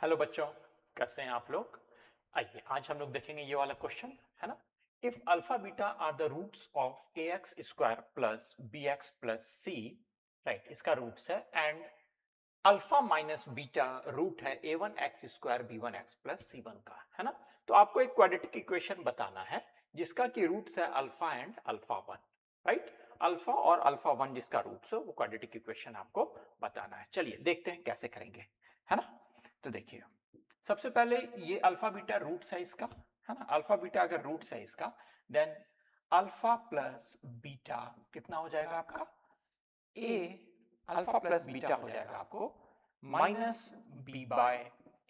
Hello बच्चों, कैसे हैं आप लोग। आइए आज हम लोग देखेंगे ये वाला क्वेश्चन, है ना। If alpha beta are the roots of a x square plus b x plus c, right, इसका रूट्स है, and alpha minus beta root है a one x square b one x plus c one का, है ना। तो आपको एक quadratic equation बताना है जिसका कि रूट्स है alpha and alpha one, right. Alpha और अल्फा वन जिसका रूट्स हो वो क्वाड्रेटिक इक्वेशन आपको बताना है। चलिए देखते हैं कैसे करेंगे, है ना। तो देखिए, सबसे पहले ये अल्फा बीटा रूट्स है इसका, है ना। अल्फा बीटा अगर रूट्स है इसका, देन अल्फा प्लस बीटा कितना हो जाएगा आपका, ए अल्फा प्लस बीटा हो जाएगा आपको minus b by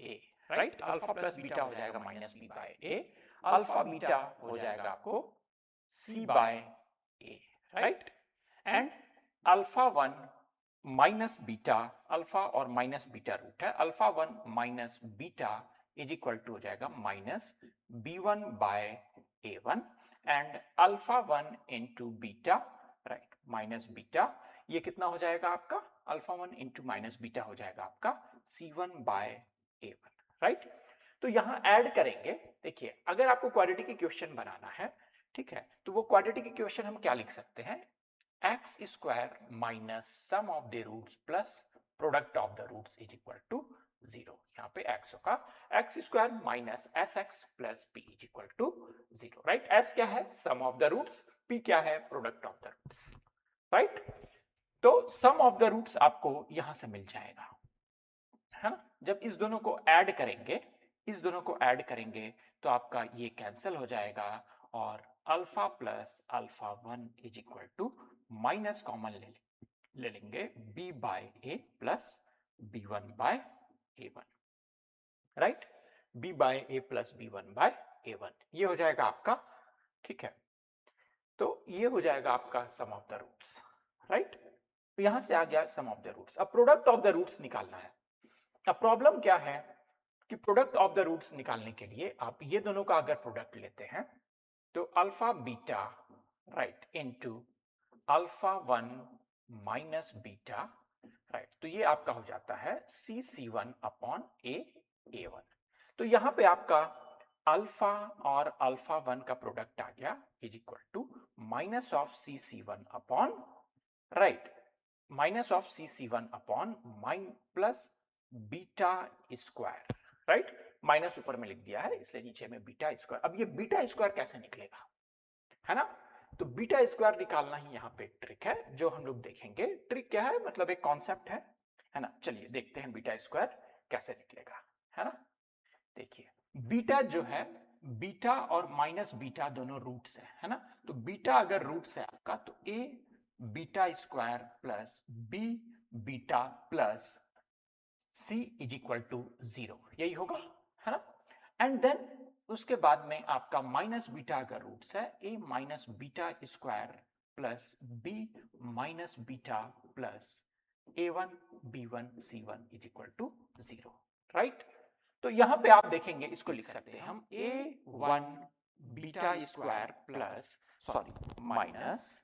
a, right. Alpha plus beta हो जाएगा minus b by a, alpha beta हो जाएगा आपको c by a, right. And alpha one minus beta, alpha और माइनस बीटा रूट है, alpha one minus beta is equal to हो जाएगा minus b one by a one, and alpha one into beta, right, minus beta, ये कितना हो जाएगा आपका, alpha one into minus beta हो जाएगा आपका c one by a one, right. तो यहां ऐड करेंगे, देखिए अगर आपको क्वाड्रेटिक इक्वेशन बनाना है, ठीक है, तो वो क्वाड्रेटिक इक्वेशन हम क्या लिख सकते हैं, x square minus sum of the roots plus product of the roots is equal to zero. यहाँ पे एक्स होगा x square minus s x plus p is equal to zero, right. S क्या है, sum of the roots, p क्या है, product of the roots, right. तो sum of the roots आपको यहां से मिल जाएगा, है ना। जब इस दोनों को ऐड करेंगे, इस दोनों को ऐड करेंगे तो आपका ये कैंसिल हो जाएगा और alpha plus alpha one is equal to minus common ले लेंगे b by a plus b one by a one, right. B by a plus b one by a one, ये हो जाएगा आपका, ठीक है। तो ये हो जाएगा आपका सम ऑफ द रूट्स, राइट। तो यहां से आ गया सम ऑफ द रूट्स। अब प्रोडक्ट ऑफ द रूट्स निकालना है। अब प्रॉब्लम क्या है कि प्रोडक्ट ऑफ द रूट्स निकालने के लिए आप ये दोनों का अगर प्रोडक्ट लेते हैं तो alpha beta, right, into alpha one minus beta, right, तो ये आपका हो जाता है c c one upon a one. तो यहां पे आपका अल्फा और अल्फा वन का प्रोडक्ट आ गया is equal to minus of c c one upon, right, minus of c c one upon mine plus beta square, right. Minus ऊपर में लिख दिया है इसलिए नीचे में बीटा स्क्वायर। अब ये बीटा स्क्वायर कैसे निकलेगा, है ना। तो बीटा स्क्वायर निकालना ही यहाँ पे ट्रिक है जो हम लोग देखेंगे। ट्रिक क्या है, मतलब एक कॉन्सेप्ट है ना। चलिए देखते हैं बीटा स्क्वायर कैसे निकलेगा, है ना। देखिए बीटा जो है, बीटा और माइनस बीटा दोनों रूट्स है ना। तो बीटा अगर रूट्स है आपका तो a beta square plus b beta plus c is equal to zero, यही होगा, है ना। एंड देन उसके बाद में आपका माइनस बीटा अगर रूट्स है, a minus beta square plus b minus beta plus a one b one c one is equal to zero, right. तो यहां पे आप देखेंगे इसको लिख सकते हैं हम a one beta square plus, sorry, minus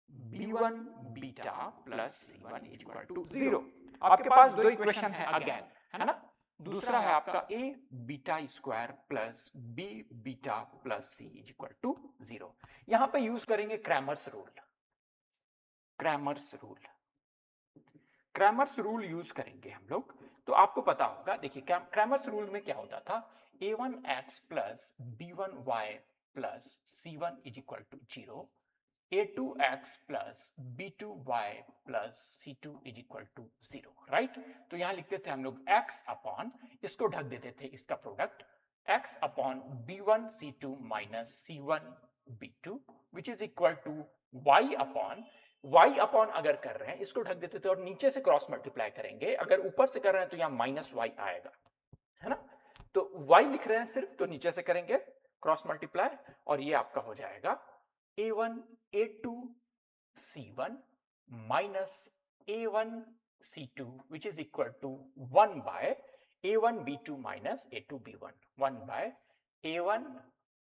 b one beta plus c one is equal to zero. आपके पास दो इक्वेशन है अगेन, है ना। दूसरा है आपका a beta square plus b beta plus c is equal to zero. यहां पे यूज करेंगे Cramer's rule, Cramer's rule, Cramer's rule use करेंगे हम लोग। तो आपको पता होगा, देखिए क्रैमर्स रूल में क्या होता था, a one x plus b one y plus c one is equal to zero, a2x plus b2y plus c2 is equal to zero, right. तो यहां लिखते थे हम लोग x अपॉन, इसको ढक देते थे इसका product, x upon b1 c2 minus c1 b2 which is equal to y upon अगर कर रहे हैं इसको ढक देते थे और नीचे से क्रॉस मल्टीप्लाई करेंगे, अगर ऊपर से कर रहे हैं तो यहां माइनस y आएगा, है ना। तो y लिख रहे हैं सिर्फ तो नीचे से करेंगे क्रॉस मल्टीप्लाई और ये आपका हो जाएगा a1 a2 c1 minus a1 c2 which is equal to 1 by a1 b2 minus a2 b1, 1 by a1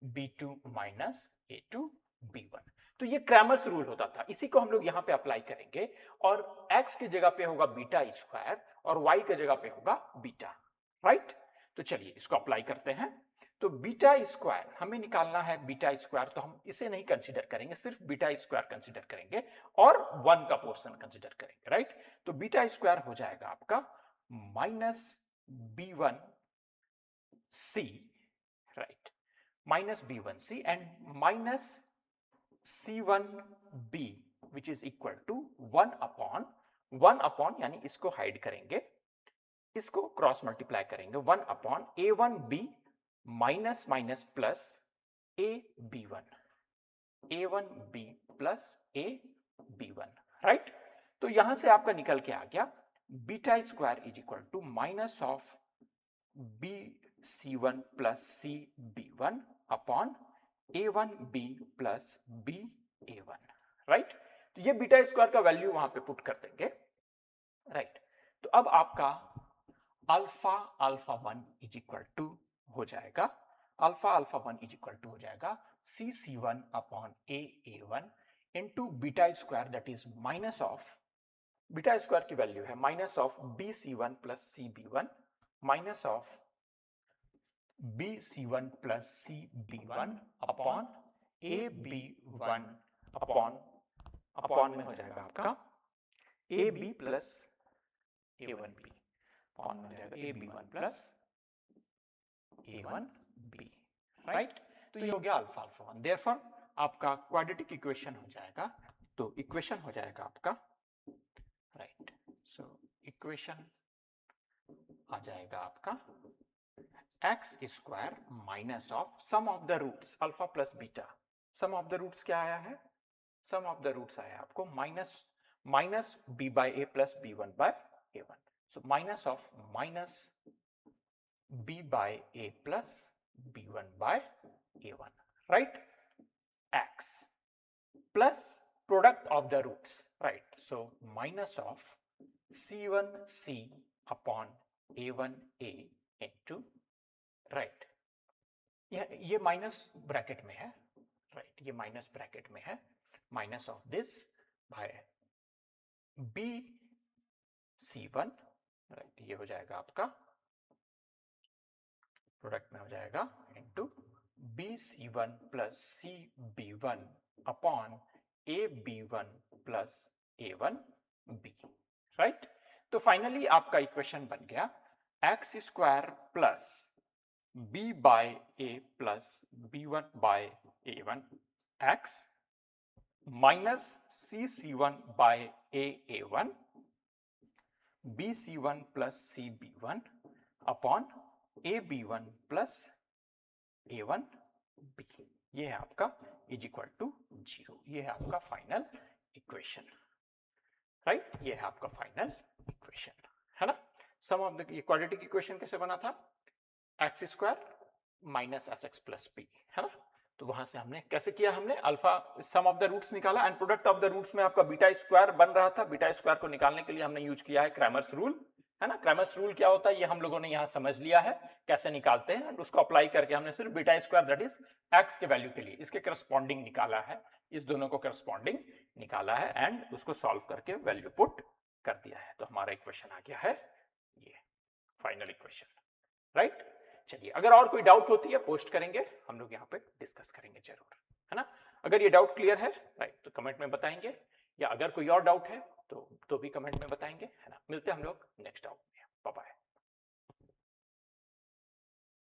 b2 minus a2 b1। तो ये क्रैमर्स रूल होता था, इसी को हम लोग यहां पे अप्लाई करेंगे और x की जगह पे होगा बीटा स्क्वायर और y की जगह पे होगा बीटा, राइट। तो चलिए इसको अप्लाई करते हैं। तो बीटा स्क्वायर हमें निकालना है, बीटा स्क्वायर, तो हम इसे नहीं कंसीडर करेंगे, सिर्फ बीटा स्क्वायर कंसीडर करेंगे और 1 का पोर्शन कंसीडर करेंगे, राइट। तो बीटा स्क्वायर हो जाएगा आपका minus b1 c, right, minus b1 c and minus c1 b which is equal to 1 upon यानी इसको हाइड करेंगे, इसको क्रॉस मल्टीप्लाई करेंगे, 1 upon a1b minus minus plus a1b plus a1, right. तो यहां से आपका निकल के आ गया beta square is equal to minus of bc1 plus cb1 upon a1b plus ba1, right. तो ये बीटा स्क्वायर का वैल्यू वहां पे पुट कर देंगे, राइट। तो अब आपका अल्फा 1 इज इक्वल टू हो जाएगा, अल्फा 1 इज इक्वल टू हो जाएगा cc1 upon a1 into beta square that is minus of, beta square की वैल्यू है minus of bc1 plus cb1 minus of bc1 plus cb1 upon ab1 upon में हो जाएगा आपका ab प्लस a1b, अपॉन में हो जाएगा ab1 प्लस a1b, राइट। तो ये हो गया अल्फा 1। देयरफॉर आपका क्वाड्रेटिक इक्वेशन हो जाएगा, तो इक्वेशन हो जाएगा आपका, राइट। सो इक्वेशन आ जाएगा आपका x square minus of sum of the roots alpha plus beta, sum of the roots क्या आया है, सम ऑफ द रूट्स आया आपको minus b by a plus b1 by a1, so minus of minus b by a plus b1 by a1, right, x plus product of the roots, right. So minus of c1c upon a1a into, right, ये minus bracket में है, right, ये minus bracket में है, minus of this by bc1, right, ये हो जाएगा आपका प्रोडक्ट में हो जाएगा into bc1 plus cb1 upon ab1 plus a1b, right. तो फाइनली आपका इक्वेशन बन गया x square plus b by a plus b1 by a1 x minus cc1 by a1 bc1 plus cb1 upon ab1 plus a1b, ये है आपका is equal to 0, ये है आपका फाइनल इक्वेशन, राइट, ये है आपका फाइनल इक्वेशन, है ना। Sum of the quadratic equation कैसे बना था, x square minus s x plus p, है ना। तो वहां से हमने कैसे किया, हमने alpha sum of the roots निकाला and product of the roots में आपका बीटा स्क्वायर बन रहा था, बीटा स्क्वायर को निकालने के लिए हमने यूज किया है क्रैमर्स रूल, है ना। क्रैमर्स रूल क्या होता है ये हम लोगों ने यहाँ समझ लिया है कैसे निकालते हैं, एंड उसको अप्लाई करके हमने सिर्फ beta square that is x के वैल्यू के लिए इसके करस्पॉन्डिंग निकाला है, इस दोनों को करस्पॉन्डिंग निकाला है एंड उसको सॉल्व करके वैल्यू पुट कर दिया है, तो हमारा इक्वेशन आ गया है ये फाइनल इक्वेशन, राइट। चलिए अगर और कोई डाउट होती है पोस्ट करेंगे, हम लोग यहाँ पे डिस्कस करेंगे जरूर, है ना। अगर ये डाउट क्लियर है, राइट, तो कमेंट में बताएंगे, या अगर कोई और डाउट है तो भी कमेंट में बताएंगे, है ना। मिलते हैं हम लोग नेक्स्ट डाउट में, बाय बाय।